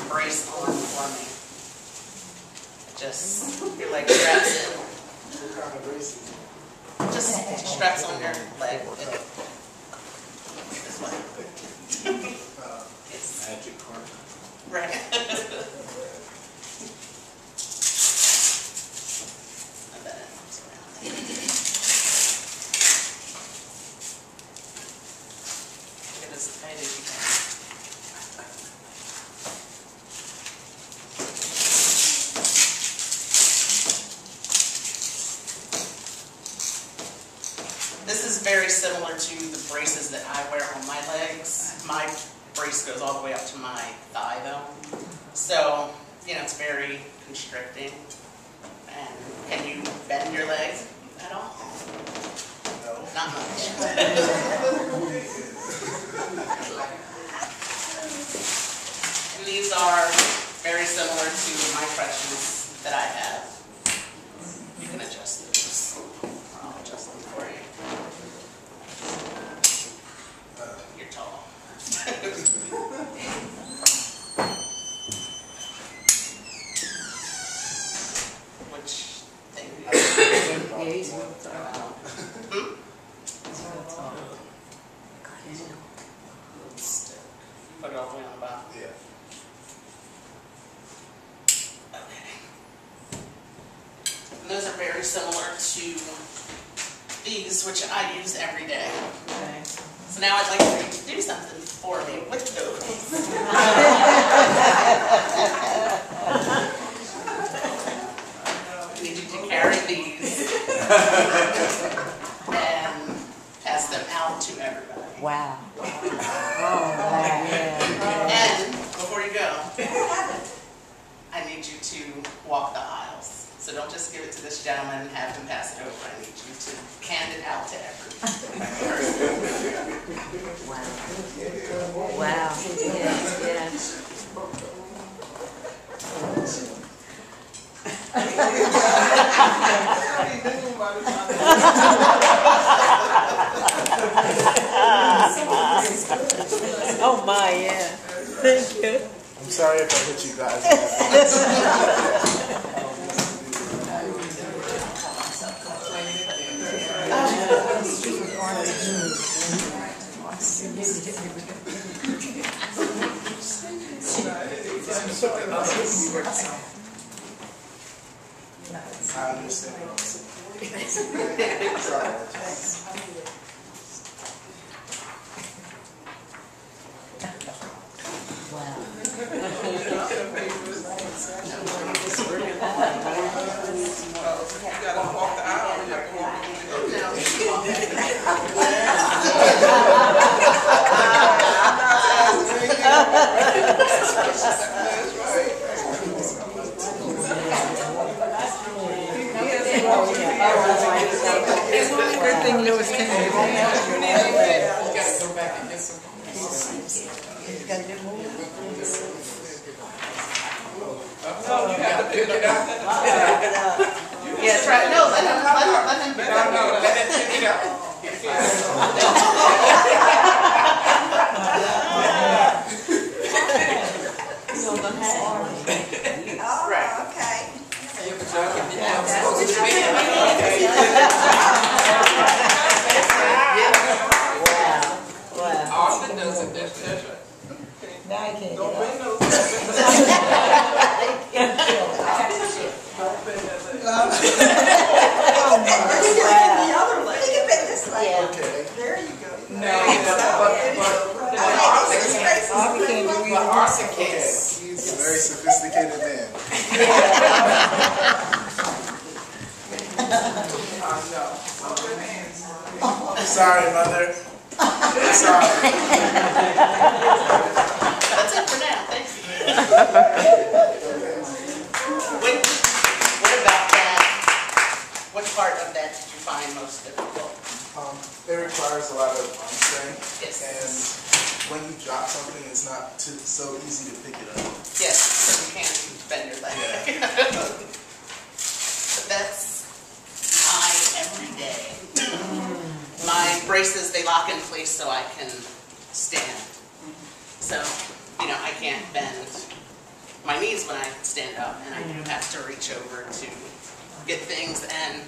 brace on for me. Just your leg straps in. What kind of braces? Just straps on your leg. This way. Yes. Magic carpet. Right. And then it moves around. Get as tight as you can. This is very similar to the braces that I wear on my legs. My brace goes all the way up to my thigh though. So, it's very constricting. And can you bend your legs at all? No. Not much. And these are very similar to my crutches that I have. You can adjust those. I'll adjust them for you. You're tall. Which thing? Yeah, he's real tall. Hmm? He's real tall. Stick. Put it all the way on the bottom. Yeah. Okay. And those are very similar to these, which I use every day. Okay. So now I'd like for you to do something for me with those. I need you to carry these and pass them out to everybody. Wow. Oh, wow. Yeah. And before you go, I need you to walk the aisles. So don't just give it to this gentleman and have him pass it over. I need you to hand it out to every person. Wow. Wow. Yes, yes. Oh my, yeah. Thank you. I'm sorry if I hit you guys. I understand what I'm saying. Sorry. Good thing Lewis came. Yeah, try. No, let him pick it up. Let him pick it up. Right. Okay. Austin does it. That's right. Now I can't Don't get bend up. those. The other leg. You can bend this leg. Yeah. Okay. There you go. No, but Austin Okay. can't. He's a very sophisticated man. No. Good hands. Sorry, mother. Sorry. That's it for now. Thank you. What about that? What part of that did you find most difficult? It requires a lot of arm strength. Yes. And when you drop something, it's not so easy to pick it up. Yes, so you can't bend your leg. Yeah. But that's my every day. My braces, they lock in place so I can stand. So, I can't bend my knees when I stand up, and I do have to reach over to get things. And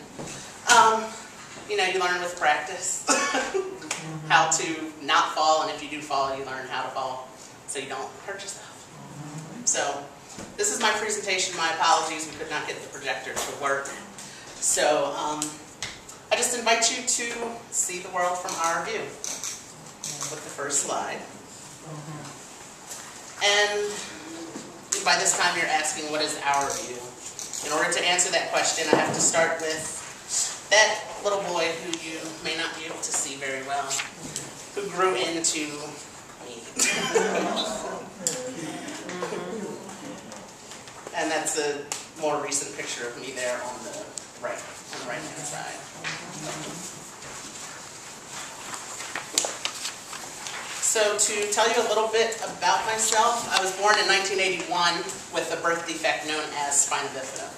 you know, you learn with practice how to not fall, and if you do fall, you learn how to fall so you don't hurt yourself. So this is my presentation. My apologies, we could not get the projector to work. So I just invite you to see the world from our view with the first slide. And by this time you're asking, what is our view? In order to answer that question, I have to start with that little boy who you may not be able to see very well, who grew into me. And that's a more recent picture of me there on the right-hand side. So to tell you a little bit about myself, I was born in 1981 with a birth defect known as spina bifida.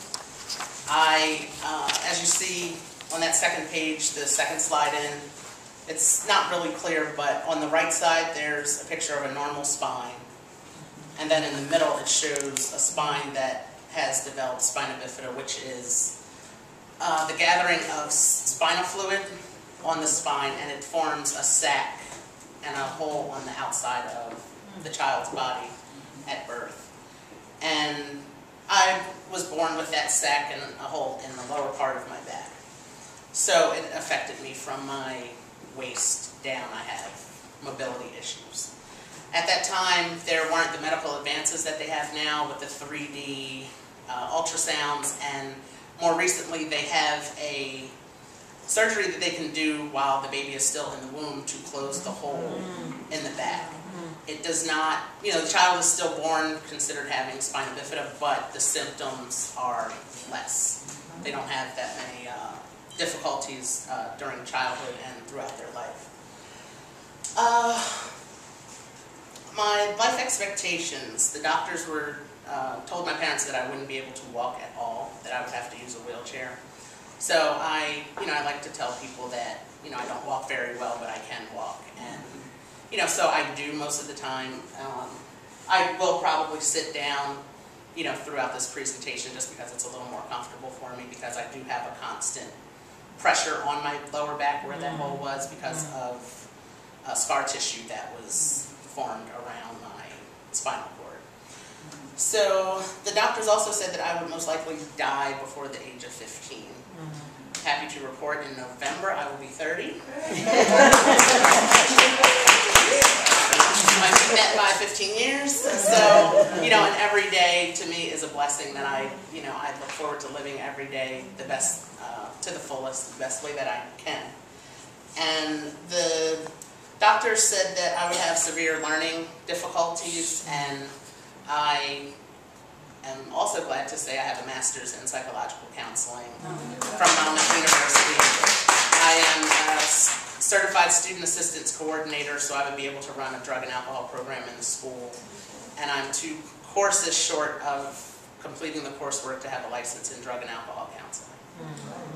As you see on that second page, the second slide in, it's not really clear, but on the right side there's a picture of a normal spine. And then in the middle it shows a spine that has developed spina bifida, which is the gathering of spinal fluid on the spine, and it forms a sac and a hole on the outside of the child's body at birth. And I was born with that sac and a hole in the lower part of my back. So it affected me from my waist down. I have mobility issues. At that time, there weren't the medical advances that they have now with the 3D ultrasounds, and more recently they have a surgery that they can do while the baby is still in the womb to close the hole in the back. It does not, you know, the child is still born considered having spina bifida, but the symptoms are less. They don't have that many difficulties during childhood and throughout their life. My life expectations, the doctors were told my parents that I wouldn't be able to walk at all, that I would have to use a wheelchair. So I like to tell people that, I don't walk very well, but I can walk. And, so I do most of the time. I will probably sit down, throughout this presentation just because it's a little more comfortable for me, because I do have a constant pressure on my lower back where that hole was because of scar tissue that was formed around my spinal cord. So the doctors also said that I would most likely die before the age of 15. Happy to report in November I will be 30. I beat that by 15 years. So, and every day to me is a blessing that I look forward to living every day the best, to the fullest, the best way that I can. And the doctors said that I would have severe learning difficulties, and I am also glad to say I have a master's in psychological counseling from Monmouth University. I am a certified student assistance coordinator, so I would be able to run a drug and alcohol program in the school. And I'm 2 courses short of completing the coursework to have a license in drug and alcohol counseling.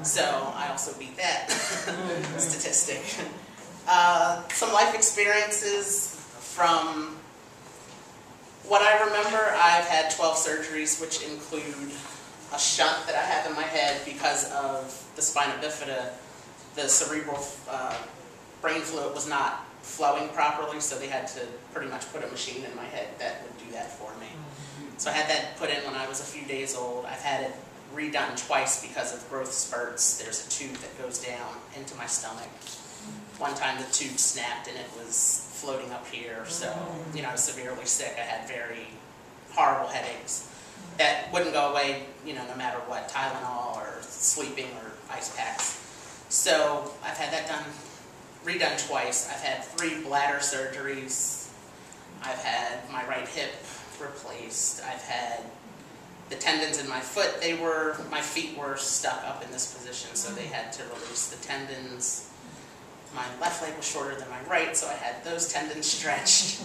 So I also beat that statistic. Some life experiences from what I remember. I've had 12 surgeries, which include a shunt that I have in my head because of the spina bifida. The cerebral brain fluid was not flowing properly, so they had to pretty much put a machine in my head that would do that for me. So I had that put in when I was a few days old. I've had it redone twice because of growth spurts. There's a tube that goes down into my stomach. One time the tube snapped and it was floating up here, so I was severely sick. I had very horrible headaches that wouldn't go away, no matter what, Tylenol or sleeping or ice packs. So I've had that redone twice. I've had 3 bladder surgeries. I've had my right hip replaced. I've had the tendons in my foot. My feet were stuck up in this position, so they had to release the tendons. My left leg was shorter than my right, so I had those tendons stretched.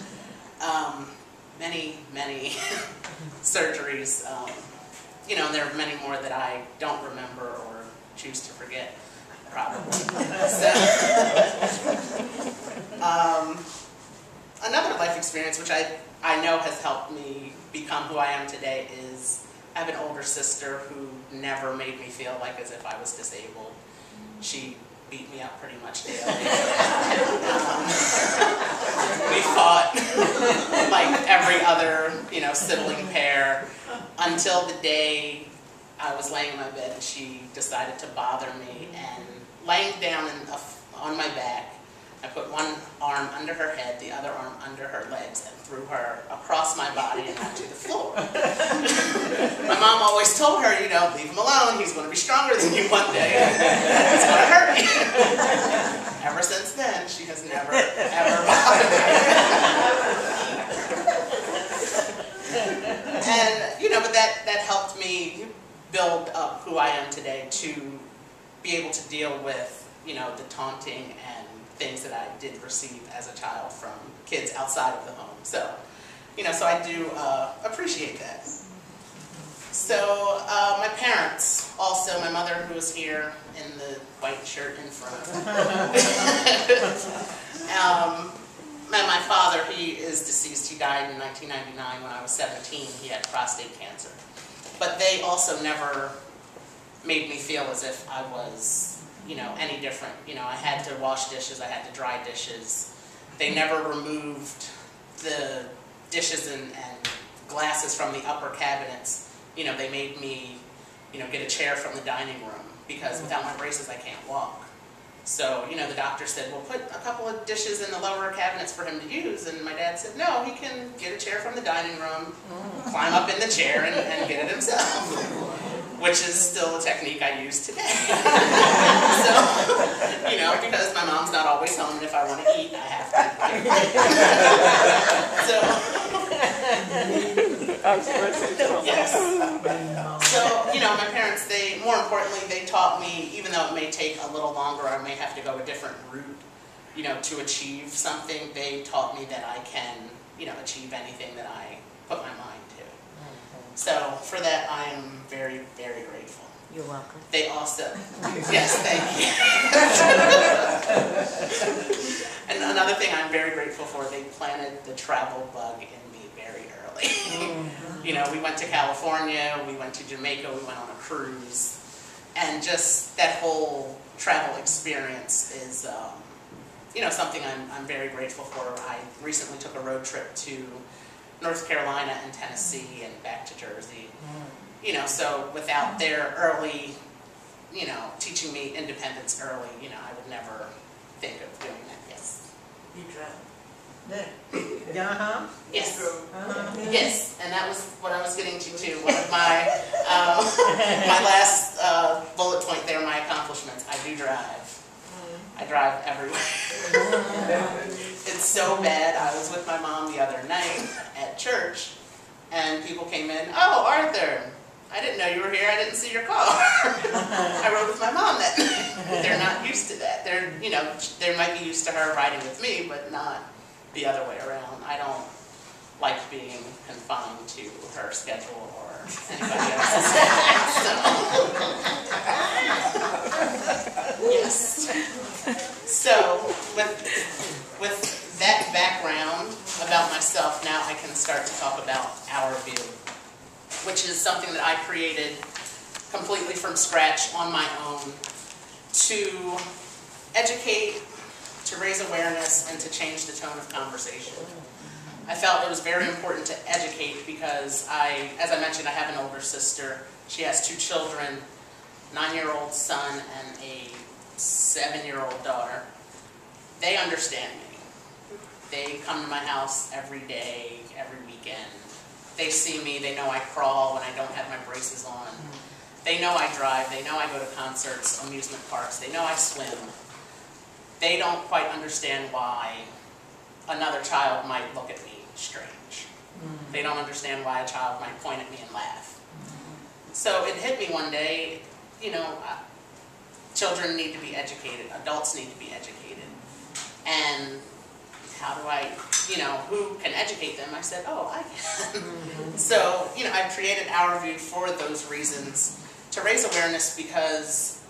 Many, many surgeries. And there are many more that I don't remember or choose to forget, probably. So, another life experience, which I I know has helped me become who I am today is I have an older sister who never made me feel like as if I was disabled. She beat me up pretty much daily. We fought like every other, sibling pair until the day I was laying in my bed and she decided to bother me, and laying down on my back, I put one arm under her head, the other arm under her legs, and threw her across my body and onto the floor. My mom always told her, leave him alone, he's going to be stronger than you one day. It's going to hurt you. Ever since then, she has never, ever bothered me. And, but that helped me build up who I am today to be able to deal with, the taunting and things that I did receive as a child from kids outside of the home. So, so I do appreciate that. So, my parents, also my mother who is here in the white shirt in front. And my father, he is deceased. He died in 1999 when I was 17. He had prostate cancer. But they also never made me feel as if I was any different. I had to wash dishes, I had to dry dishes. They never removed the dishes and glasses from the upper cabinets. They made me, get a chair from the dining room because without my braces I can't walk. So, the doctor said, well, put a couple of dishes in the lower cabinets for him to use. And my dad said, no, he can get a chair from the dining room, climb up in the chair and get it himself. Which is still a technique I use today. So, because my mom's not always home, and if I want to eat, I have to. Yes. So, my parents, more importantly, they taught me, even though it may take a little longer, I may have to go a different route, to achieve something, they taught me that I can, achieve anything that I put my mind to. So, for that, I am very, very grateful. You're welcome. They also, yes, thank you. And another thing I'm very grateful for, they planted the travel bug in me very early. We went to California, we went to Jamaica, we went on a cruise, and just that whole travel experience is, something I'm very grateful for. I recently took a road trip to North Carolina and Tennessee and back to Jersey. So without their early, teaching me independence early, I would never think of doing that. Yes. You drive. Uh-huh. Yes. Uh-huh. Yes, and that was what I was getting to too. One of my my last bullet point there, my accomplishments. I do drive. I drive everywhere. It's so bad. I was with my mom the other night at church, and people came in. Oh, Arthur, I didn't know you were here. I didn't see your car. I rode with my mom that night. They're not used to that. They're, they might be used to her riding with me, but not the other way around. I don't like being confined to her schedule or anybody else's schedule. Yes. So, with that background about myself, now I can start to talk about Our View, which is something that I created completely from scratch on my own to educate, to raise awareness, and to change the tone of conversation. I felt it was very important to educate because as I mentioned, I have an older sister. She has 2 children, 9-year-old son and a 7-year-old daughter. They understand me. They come to my house every day, every weekend. They see me, they know I crawl when I don't have my braces on. They know I drive, they know I go to concerts, amusement parks, they know I swim. They don't quite understand why another child might look at me strange. They don't understand why a child might point at me and laugh. So it hit me one day, children need to be educated, adults need to be educated. And how do I, who can educate them? I said, oh, I can. So, I've created Our View for those reasons, to raise awareness, because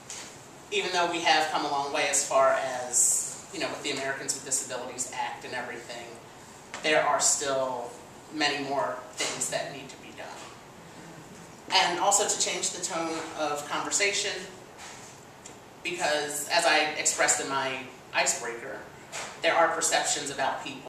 even though we have come a long way as far as, with the Americans with Disabilities Act and everything, there are still, many more things that need to be done. And also to change the tone of conversation, because as I expressed in my icebreaker, there are perceptions about people